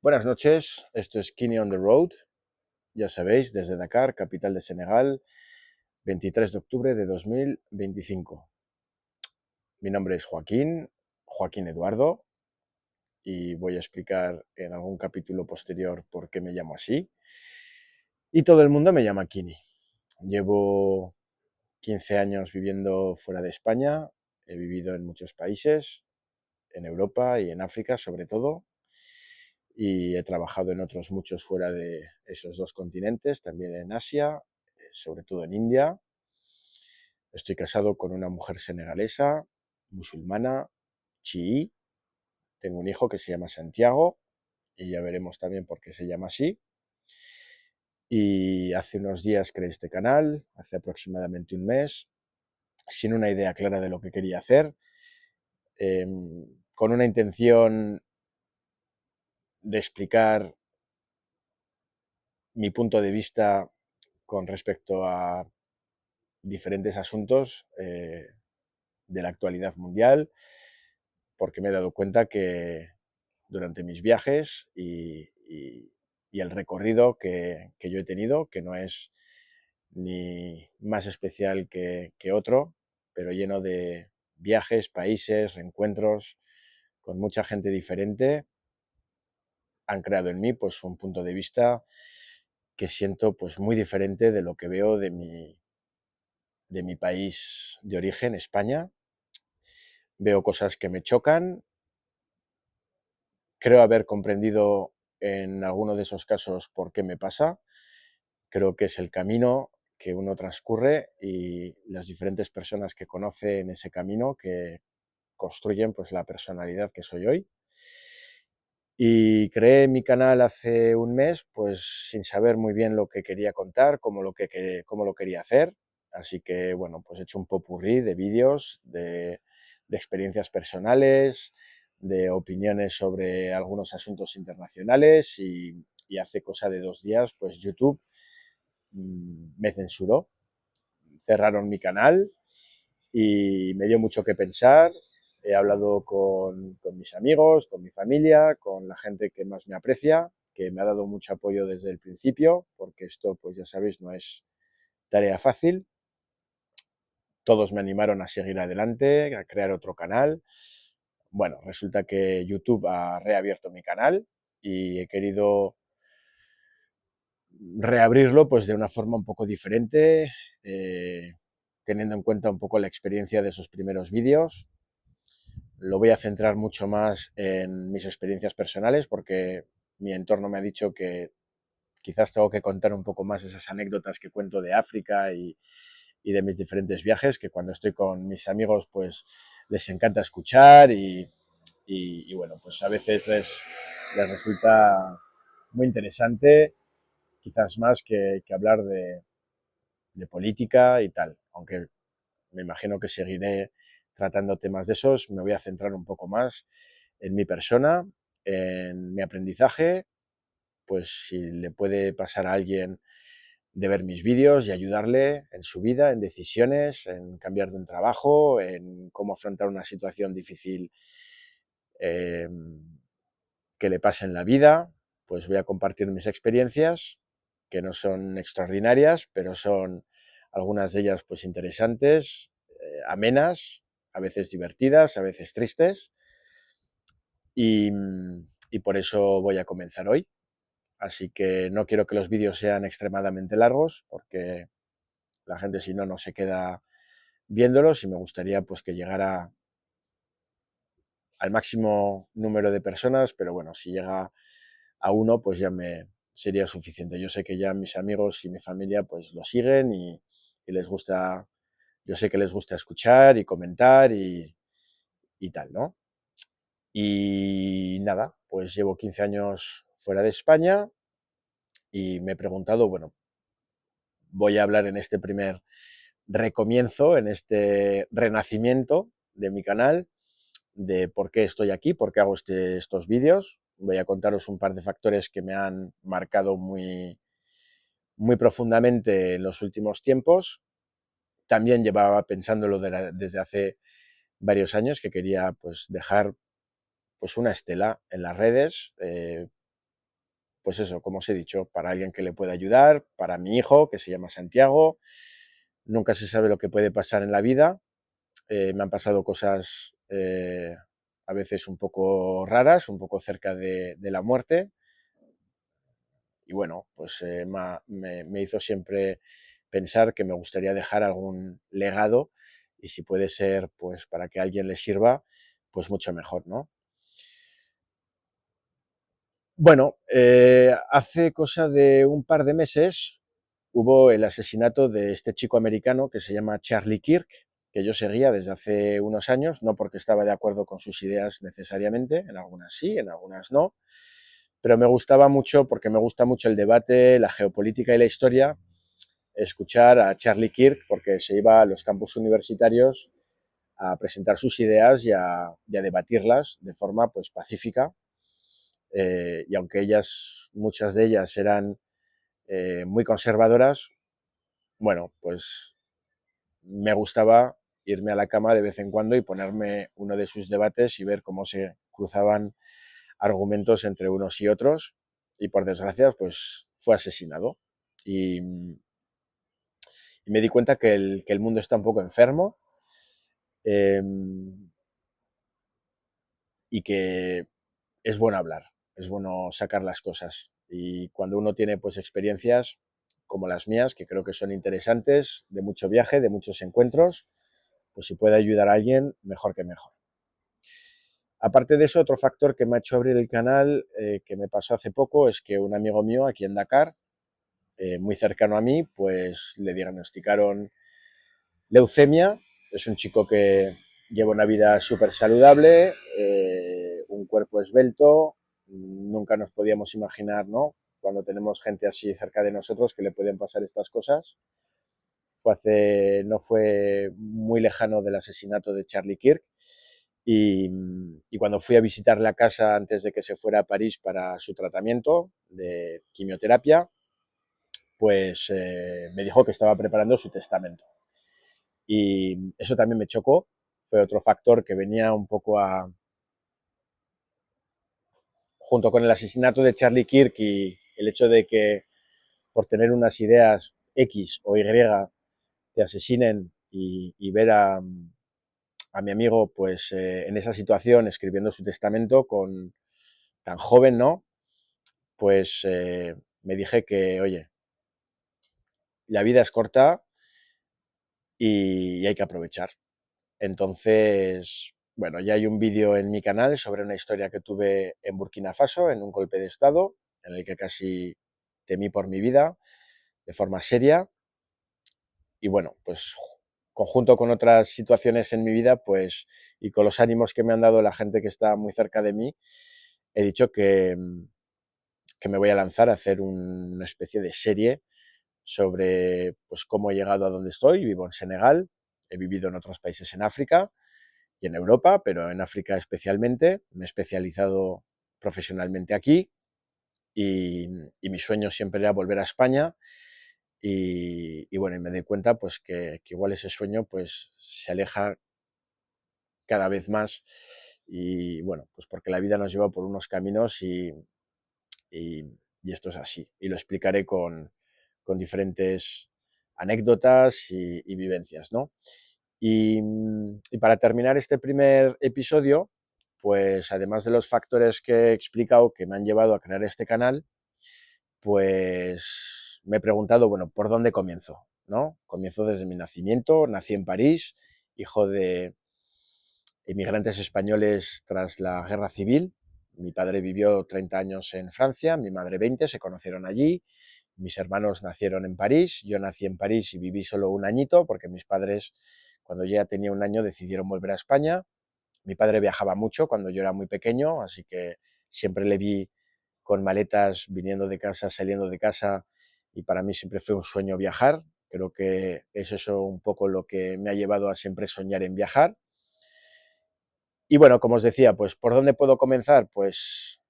Buenas noches, esto es Kini on the Road, ya sabéis, desde Dakar, capital de Senegal, 23 de octubre de 2025. Mi nombre es Joaquín Eduardo, y voy a explicar en algún capítulo posterior por qué me llamo así. Y todo el mundo me llama Kini. Llevo 15 años viviendo fuera de España, he vivido en muchos países, en Europa y en África sobre todo, y he trabajado en otros muchos fuera de esos dos continentes, también en Asia, sobre todo en India. Estoy casado con una mujer senegalesa, musulmana, chií. Tengo un hijo que se llama Santiago y ya veremos también por qué se llama así. Y hace unos días creé este canal, hace aproximadamente un mes, sin una idea clara de lo que quería hacer, eh, con una intención de explicar mi punto de vista con respecto a diferentes asuntos de la actualidad mundial, porque me he dado cuenta que durante mis viajes y el recorrido que yo he tenido, que no es ni más especial que otro, pero lleno de viajes, países, reencuentros con mucha gente diferente, han creado en mí pues un punto de vista que siento pues muy diferente de lo que veo de mi país de origen, España. Veo cosas que me chocan, creo haber comprendido en alguno de esos casos por qué me pasa. Creo que es el camino que uno transcurre y las diferentes personas que conoce en ese camino que construyen pues la personalidad que soy hoy. Y creé mi canal hace un mes, pues sin saber muy bien lo que quería contar, cómo lo quería hacer. Así que, bueno, pues he hecho un popurrí de vídeos, de experiencias personales, de opiniones sobre algunos asuntos internacionales y hace cosa de 2 días, pues YouTube me censuró, cerraron mi canal y me dio mucho que pensar. He hablado con mis amigos, con mi familia, con la gente que más me aprecia, que me ha dado mucho apoyo desde el principio, porque esto, pues ya sabéis, no es tarea fácil. Todos me animaron a seguir adelante, a crear otro canal. Bueno, resulta que YouTube ha reabierto mi canal y he querido reabrirlo pues de una forma un poco diferente, teniendo en cuenta un poco la experiencia de esos primeros vídeos. Lo voy a centrar mucho más en mis experiencias personales porque mi entorno me ha dicho que quizás tengo que contar un poco más esas anécdotas que cuento de África y de mis diferentes viajes, que cuando estoy con mis amigos pues les encanta escuchar y bueno, pues a veces les resulta muy interesante, quizás más que hablar de política y tal, aunque me imagino que seguiré tratando temas de esos. Me voy a centrar un poco más en mi persona, en mi aprendizaje, pues si le puede pasar a alguien de ver mis vídeos y ayudarle en su vida, en decisiones, en cambiar de un trabajo, en cómo afrontar una situación difícil eh, que le pase en la vida, pues voy a compartir mis experiencias, que no son extraordinarias, pero son algunas de ellas pues interesantes, amenas, a veces divertidas, a veces tristes, y, y por eso voy a comenzar hoy. Así que no quiero que los vídeos sean extremadamente largos, porque la gente si no, no se queda viéndolos y me gustaría pues que llegara al máximo número de personas, pero bueno, si llega a uno, pues ya me sería suficiente. Yo sé que ya mis amigos y mi familia pues lo siguen y les gusta, yo sé que les gusta escuchar y comentar y tal, ¿no? Y nada, pues llevo 15 años fuera de España y me he preguntado, bueno, voy a hablar en este primer recomienzo, en este renacimiento de mi canal, de por qué estoy aquí, por qué hago estos vídeos. Voy a contaros un par de factores que me han marcado muy profundamente en los últimos tiempos. También llevaba pensándolo desde hace varios años que quería pues dejar pues una estela en las redes, pues eso, como os he dicho, para alguien que le pueda ayudar, para mi hijo, que se llama Santiago. Nunca se sabe lo que puede pasar en la vida. Me han pasado cosas a veces un poco raras, un poco cerca de la muerte. Y bueno, pues me hizo siempre pensar que me gustaría dejar algún legado y si puede ser pues para que a alguien le sirva, pues mucho mejor, ¿no? Bueno, hace cosa de un par de meses hubo el asesinato de este chico americano que se llama Charlie Kirk, que yo seguía desde hace unos años, no porque estaba de acuerdo con sus ideas necesariamente, en algunas sí, en algunas no, pero me gustaba mucho, porque me gusta mucho el debate, la geopolítica y la historia, escuchar a Charlie Kirk, porque se iba a los campus universitarios a presentar sus ideas y a debatirlas de forma pues pacífica, y aunque muchas de ellas eran muy conservadoras, bueno, pues me gustaba irme a la cama de vez en cuando y ponerme uno de sus debates y ver cómo se cruzaban argumentos entre unos y otros, y por desgracia pues fue asesinado. Y me di cuenta que el mundo está un poco enfermo, eh, y que es bueno hablar, es bueno sacar las cosas. Y cuando uno tiene pues experiencias como las mías, que creo que son interesantes, de mucho viaje, de muchos encuentros, pues si puede ayudar a alguien, mejor que mejor. Aparte de eso, otro factor que me ha hecho abrir el canal, que me pasó hace poco, es que un amigo mío aquí en Dakar, muy cercano a mí, pues le diagnosticaron leucemia. Es un chico que lleva una vida súper saludable, un cuerpo esbelto. Nunca nos podíamos imaginar, ¿no?, cuando tenemos gente así cerca de nosotros, que le pueden pasar estas cosas. No fue muy lejano del asesinato de Charlie Kirk. Y cuando fui a visitar la casa antes de que se fuera a París para su tratamiento de quimioterapia, pues me dijo que estaba preparando su testamento. Y eso también me chocó, fue otro factor que venía un poco junto con el asesinato de Charlie Kirk y el hecho de que por tener unas ideas X o Y te asesinen, y ver a mi amigo pues en esa situación escribiendo su testamento con tan joven, ¿no? Pues me dije que, oye, la vida es corta y hay que aprovechar. Entonces, bueno, ya hay un vídeo en mi canal sobre una historia que tuve en Burkina Faso, en un golpe de estado, en el que casi temí por mi vida de forma seria. Y bueno, pues conjunto con otras situaciones en mi vida, pues, y con los ánimos que me han dado la gente que está muy cerca de mí, he dicho que me voy a lanzar a hacer una especie de serie sobre pues cómo he llegado a donde estoy. Vivo en Senegal, he vivido en otros países en África y en Europa, pero en África especialmente. Me he especializado profesionalmente aquí, y mi sueño siempre era volver a España. Y bueno, y me doy cuenta pues que igual ese sueño pues se aleja cada vez más, y bueno, pues porque la vida nos lleva por unos caminos, y, y esto es así. Y lo explicaré con diferentes anécdotas y vivencias, ¿no? Y para terminar este primer episodio, pues además de los factores que he explicado que me han llevado a crear este canal, pues me he preguntado, bueno, ¿por dónde comienzo? ¿No? Comienzo desde mi nacimiento. Nací en París, hijo de inmigrantes españoles tras la Guerra Civil. Mi padre vivió 30 años en Francia, mi madre 20, se conocieron allí. Mis hermanos nacieron en París, yo nací en París y viví solo un añito porque mis padres, cuando yo ya tenía un año, decidieron volver a España. Mi padre viajaba mucho cuando yo era muy pequeño, así que siempre le vi con maletas viniendo de casa, saliendo de casa, y para mí siempre fue un sueño viajar. Creo que es eso un poco lo que me ha llevado a siempre soñar en viajar. Y bueno, como os decía, pues ¿por dónde puedo comenzar? Pues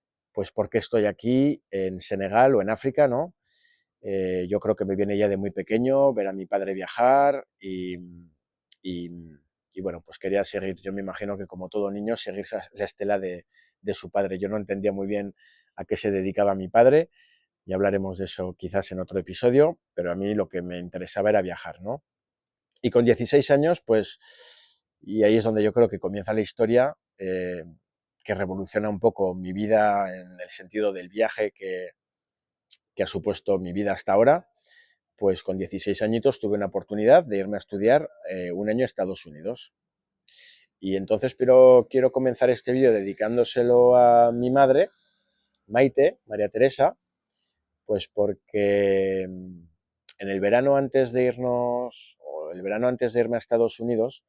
porque estoy aquí en Senegal o en África, ¿no? Yo creo que me viene ya de muy pequeño ver a mi padre viajar, y, y bueno, pues quería seguir, yo me imagino que como todo niño, seguir la estela de su padre. Yo no entendía muy bien a qué se dedicaba mi padre, y hablaremos de eso quizás en otro episodio, pero a mí lo que me interesaba era viajar, ¿no? Y con 16 años, pues, y ahí es donde yo creo que comienza la historia, que revoluciona un poco mi vida en el sentido del viaje que ha supuesto mi vida hasta ahora, pues con 16 añitos tuve una oportunidad de irme a estudiar un año a Estados Unidos. Y entonces pero quiero comenzar este vídeo dedicándoselo a mi madre, Maite, María Teresa, pues porque en el verano antes de irnos, o el verano antes de irme a Estados Unidos,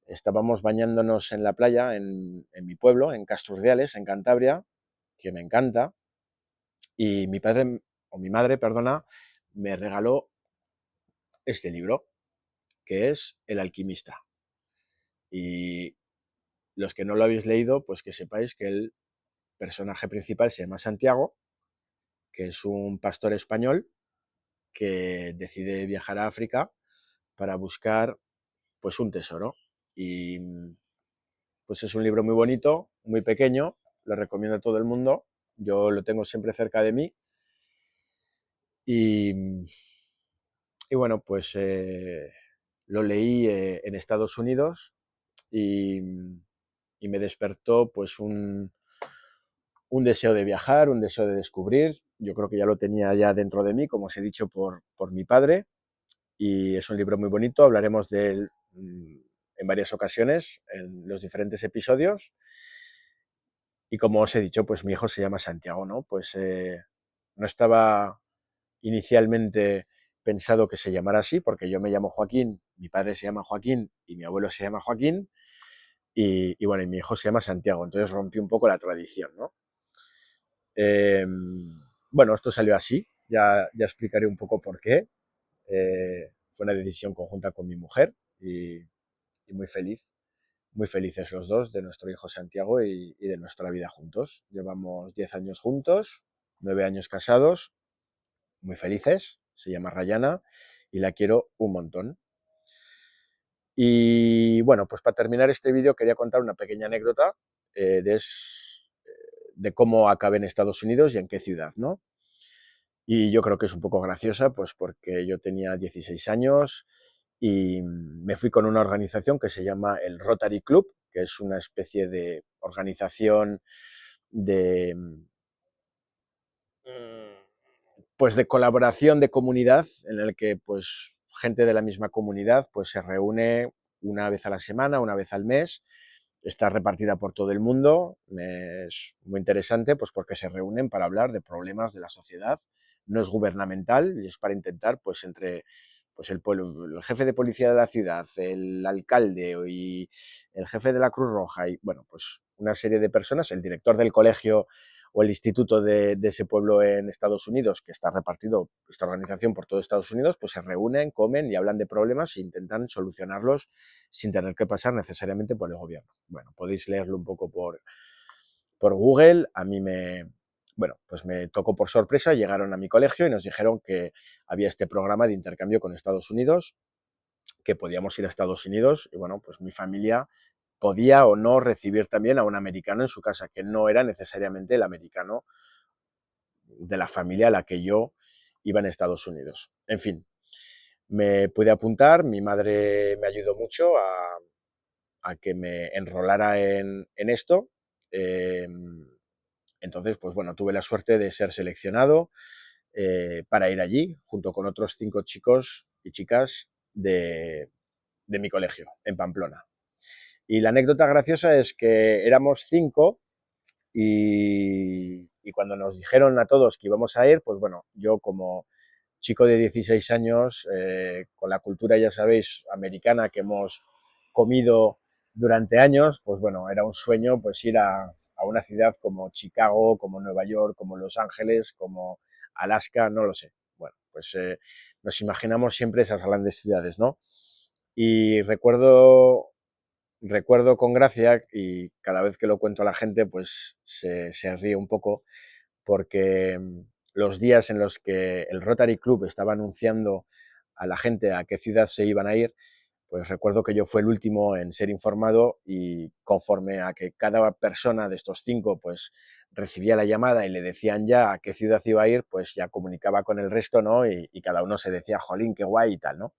estábamos bañándonos en la playa en mi pueblo, en Casturdiales, en Cantabria, que me encanta, y mi padre, o mi madre, perdona, me regaló este libro, que es El alquimista. Y los que no lo habéis leído, pues que sepáis que el personaje principal se llama Santiago, que es un pastor español que decide viajar a África para buscar pues un tesoro. Y pues es un libro muy bonito, muy pequeño, lo recomiendo a todo el mundo. Yo lo tengo siempre cerca de mí. Y, y bueno, pues lo leí en Estados Unidos y, y me despertó pues un deseo de viajar, un deseo de descubrir. Yo creo que ya lo tenía ya dentro de mí, como os he dicho, por mi padre. Y es un libro muy bonito, hablaremos de él en varias ocasiones, en los diferentes episodios. Y como os he dicho, pues mi hijo se llama Santiago, ¿no? Pues no estaba inicialmente pensado que se llamara así, porque yo me llamo Joaquín, mi padre se llama Joaquín y mi abuelo se llama Joaquín, y bueno, y mi hijo se llama Santiago, entonces rompí un poco la tradición, ¿no? Eh, bueno, esto salió así, ya explicaré un poco por qué. Fue una decisión conjunta con mi mujer y muy feliz, muy felices los dos de nuestro hijo Santiago y de nuestra vida juntos. Llevamos 10 años juntos, 9 años casados, muy felices, se llama Rayana y la quiero un montón. Y bueno, pues para terminar este vídeo quería contar una pequeña anécdota de cómo acabé en Estados Unidos y en qué ciudad, ¿no? Y yo creo que es un poco graciosa, pues porque yo tenía 16 años y me fui con una organización que se llama el Rotary Club, que es una especie de organización de, pues de colaboración de comunidad en el que pues gente de la misma comunidad pues se reúne una vez a la semana, una vez al mes, está repartida por todo el mundo, es muy interesante pues porque se reúnen para hablar de problemas de la sociedad, no es gubernamental y es para intentar pues entre pues el jefe de policía de la ciudad, el alcalde y el jefe de la Cruz Roja y bueno pues una serie de personas, el director del colegio o el instituto de ese pueblo en Estados Unidos, que está repartido esta organización por todo Estados Unidos, pues se reúnen, comen y hablan de problemas e intentan solucionarlos sin tener que pasar necesariamente por el gobierno. Bueno, podéis leerlo un poco por Google. A mí bueno, pues me tocó por sorpresa, llegaron a mi colegio y nos dijeron que había este programa de intercambio con Estados Unidos, que podíamos ir a Estados Unidos y bueno, pues mi familia podía o no recibir también a un americano en su casa, que no era necesariamente el americano de la familia a la que yo iba en Estados Unidos. En fin, me pude apuntar, mi madre me ayudó mucho a que me enrolara en esto. Eh, entonces, pues bueno, tuve la suerte de ser seleccionado para ir allí, junto con otros 5 chicos y chicas de mi colegio, en Pamplona. Y la anécdota graciosa es que éramos 5 y cuando nos dijeron a todos que íbamos a ir, pues bueno, yo como chico de 16 años, con la cultura, ya sabéis, americana que hemos comido durante años, pues bueno, era un sueño pues ir a una ciudad como Chicago, como Nueva York, como Los Ángeles, como Alaska, no lo sé. Bueno, pues nos imaginamos siempre esas grandes ciudades, ¿no? Y recuerdo con gracia y cada vez que lo cuento a la gente pues se ríe un poco porque los días en los que el Rotary Club estaba anunciando a la gente a qué ciudad se iban a ir, Pues recuerdo que yo fui el último en ser informado y conforme a que cada persona de estos 5 pues recibía la llamada y le decían ya a qué ciudad iba a ir, pues ya comunicaba con el resto, ¿no? Y cada uno se decía, jolín, qué guay y tal, ¿no?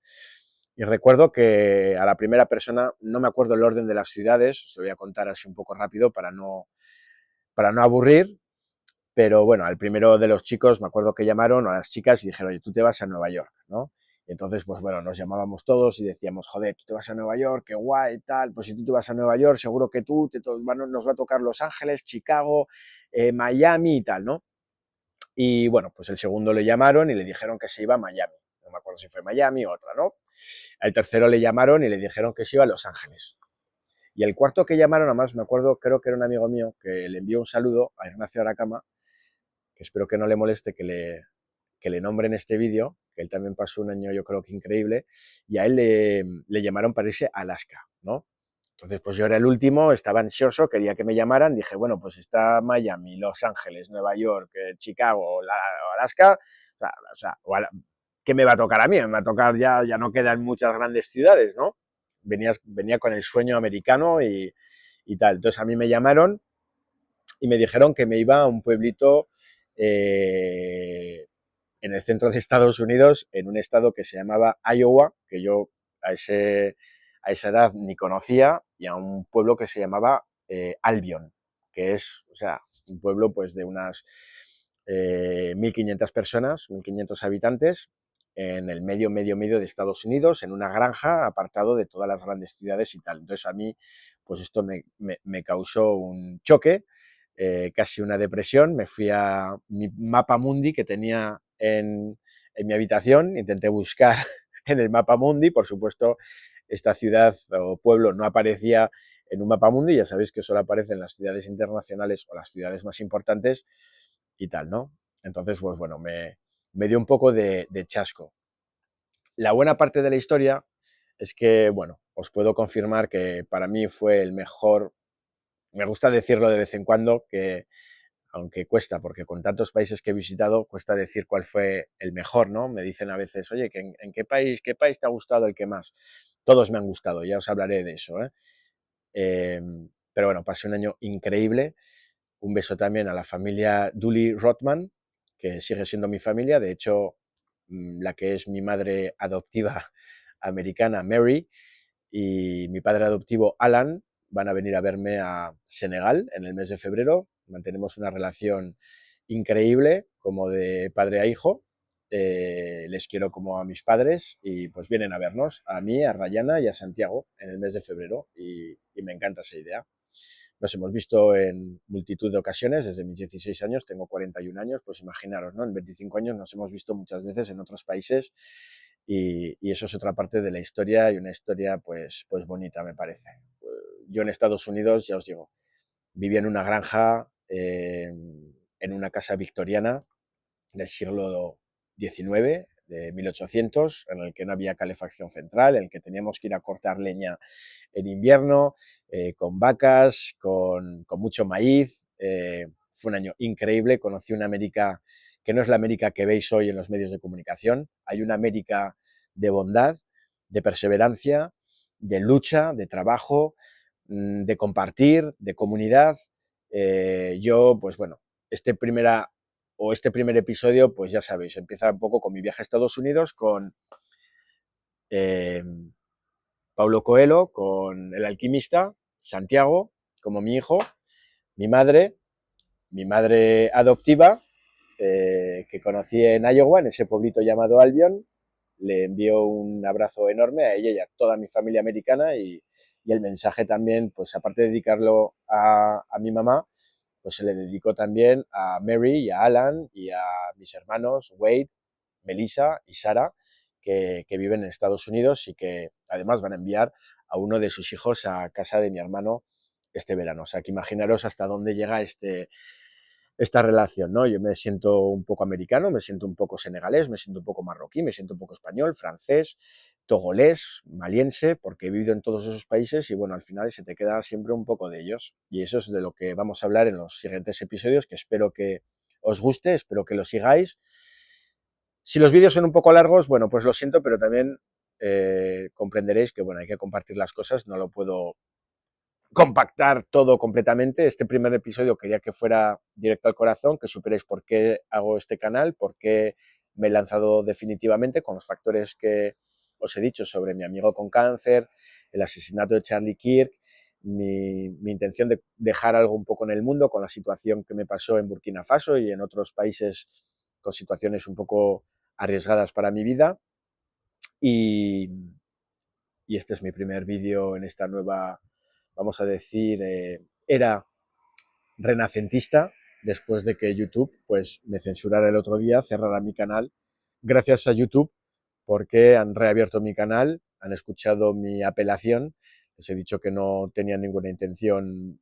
Y recuerdo que a la primera persona, no me acuerdo el orden de las ciudades, os lo voy a contar así un poco rápido para no aburrir, pero bueno, al primero de los chicos me acuerdo que llamaron a las chicas y dijeron, oye, tú te vas a Nueva York, ¿no? Y entonces, pues bueno, nos llamábamos todos y decíamos, joder, tú te vas a Nueva York, qué guay, tal, pues si tú te vas a Nueva York, seguro que nos va a tocar Los Ángeles, Chicago, Miami y tal, ¿no? Y bueno, pues el segundo le llamaron y le dijeron que se iba a Miami. No me acuerdo si fue Miami o otra, ¿no? Al tercero le llamaron y le dijeron que se iba a Los Ángeles. Y el cuarto que llamaron, además me acuerdo, creo que era un amigo mío, que le envió un saludo a Ignacio Aracama, que espero que no le moleste que le nombre en este vídeo, que él también pasó un año yo creo que increíble, y a él le llamaron para irse a Alaska, ¿no? Entonces, pues yo era el último, estaba ansioso, quería que me llamaran, dije, bueno, pues está Miami, Los Ángeles, Nueva York, Chicago, Alaska, ¿qué me va a tocar a mí? Me va a tocar ya no quedan muchas grandes ciudades, ¿no? Venía con el sueño americano y tal. Entonces a mí me llamaron y me dijeron que me iba a un pueblito en el centro de Estados Unidos, en un estado que se llamaba Iowa, que yo a, a esa edad ni conocía, y a un pueblo que se llamaba Albion, que es, o sea, un pueblo pues de unas 1.500 personas, 1.500 habitantes, en el medio de Estados Unidos, en una granja, apartado de todas las grandes ciudades y tal. Entonces a mí, pues esto me causó un choque, casi una depresión. Me fui a mi mapa mundi que tenía en mi habitación, intenté buscar en el mapa mundi, por supuesto, esta ciudad o pueblo no aparecía en un mapa mundi, ya sabéis que solo aparecen las ciudades internacionales o las ciudades más importantes y tal, ¿no? Entonces, pues bueno, me dio un poco de chasco. La buena parte de la historia es que, bueno, os puedo confirmar que para mí fue el mejor, me gusta decirlo de vez en cuando, que aunque cuesta, porque con tantos países que he visitado, cuesta decir cuál fue el mejor, ¿no? Me dicen a veces, oye, ¿en qué país te ha gustado el que más? Todos me han gustado, ya os hablaré de eso, ¿eh? Eh, pero bueno, pasé un año increíble. Un beso también a la familia Dooley Rothman, que sigue siendo mi familia. De hecho, la que es mi madre adoptiva americana, Mary, y mi padre adoptivo, Alan, van a venir a verme a Senegal en el mes de febrero. Mantenemos una relación increíble, como de padre a hijo. Les quiero como a mis padres y pues vienen a vernos, a mí, a Rayana y a Santiago en el mes de febrero y me encanta esa idea. Nos hemos visto en multitud de ocasiones desde mis 16 años, tengo 41 años, pues imaginaros, ¿no? En 25 años nos hemos visto muchas veces en otros países y eso es otra parte de la historia y una historia pues bonita, me parece. Yo en Estados Unidos, ya os digo, vivía en una granja, en una casa victoriana del siglo XIX, de 1800, en el que no había calefacción central, en el que teníamos que ir a cortar leña en invierno, con vacas, con mucho maíz. Fue un año increíble, conocí una América que no es la América que veis hoy en los medios de comunicación. Hay una América de bondad, de perseverancia, de lucha, de trabajo, de compartir, de comunidad. Yo, pues bueno, este primer episodio, pues ya sabéis, empieza un poco con mi viaje a Estados Unidos, con eh, Paulo Coelho, con El Alquimista, Santiago, como mi hijo, mi madre adoptiva, que conocí en Iowa, en ese pueblito llamado Albion. Le envío un abrazo enorme a ella y a toda mi familia americana y el mensaje también, pues aparte de dedicarlo a mi mamá, pues se le dedicó también a Mary y a Alan y a mis hermanos Wade, Melissa y Sara, que viven en Estados Unidos y que además van a enviar a uno de sus hijos a casa de mi hermano este verano. O sea, que imaginaros hasta dónde llega esta relación, ¿no? Yo me siento un poco americano, me siento un poco senegalés, me siento un poco marroquí, me siento un poco español, francés, togolés, maliense, porque he vivido en todos esos países y bueno, al final se te queda siempre un poco de ellos. Y eso es de lo que vamos a hablar en los siguientes episodios, que espero que os guste, espero que lo sigáis. Si los vídeos son un poco largos, bueno, pues lo siento, pero también comprenderéis que, bueno, hay que compartir las cosas, no lo puedo compactar todo completamente. Este primer episodio quería que fuera directo al corazón, que supierais por qué hago este canal, por qué me he lanzado definitivamente con los factores que os he dicho sobre mi amigo con cáncer, el asesinato de Charlie Kirk, mi intención de dejar algo un poco en el mundo con la situación que me pasó en Burkina Faso y en otros países con situaciones un poco arriesgadas para mi vida. Y, y este es mi primer vídeo en esta nueva, vamos a decir, era renacentista, después de que YouTube pues, me censurara el otro día, cerrara mi canal. Gracias a YouTube, porque han reabierto mi canal, han escuchado mi apelación, les he dicho que no tenía ninguna intención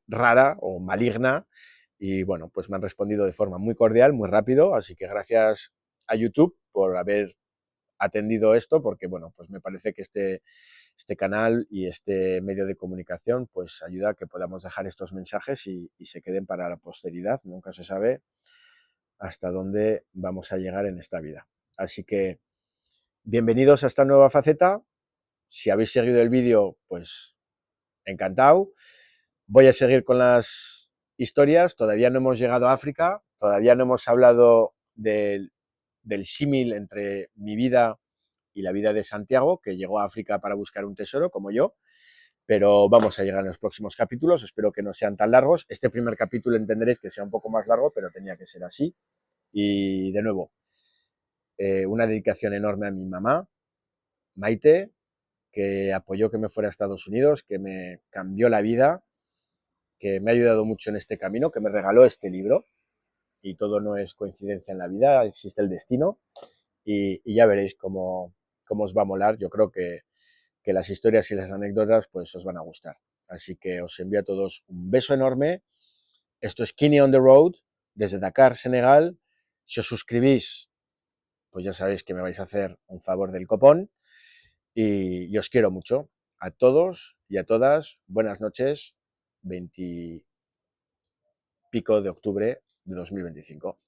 rara o maligna, y bueno, pues me han respondido de forma muy cordial, muy rápido, así que gracias a YouTube por haber atendido esto, porque bueno, pues me parece que este canal y este medio de comunicación pues ayuda a que podamos dejar estos mensajes y se queden para la posteridad. Nunca se sabe hasta dónde vamos a llegar en esta vida. Así que bienvenidos a esta nueva faceta. Si habéis seguido el vídeo, pues encantado. Voy a seguir con las historias. Todavía no hemos llegado a África, todavía no hemos hablado del símil entre mi vida y la vida de Santiago, que llegó a África para buscar un tesoro, como yo, pero vamos a llegar en los próximos capítulos, espero que no sean tan largos. Este primer capítulo entenderéis que sea un poco más largo, pero tenía que ser así. Y de nuevo, una dedicación enorme a mi mamá, Maite, que apoyó que me fuera a Estados Unidos, que me cambió la vida, que me ha ayudado mucho en este camino, que me regaló este libro, y todo no es coincidencia en la vida, existe el destino, y ya veréis cómo os va a molar. Yo creo que las historias y las anécdotas pues os van a gustar. Así que os envío a todos un beso enorme. Esto es Kini on the Road, desde Dakar, Senegal. Si os suscribís, pues ya sabéis que me vais a hacer un favor del copón. Y os quiero mucho. A todos y a todas, buenas noches, 20 pico de octubre de 2025.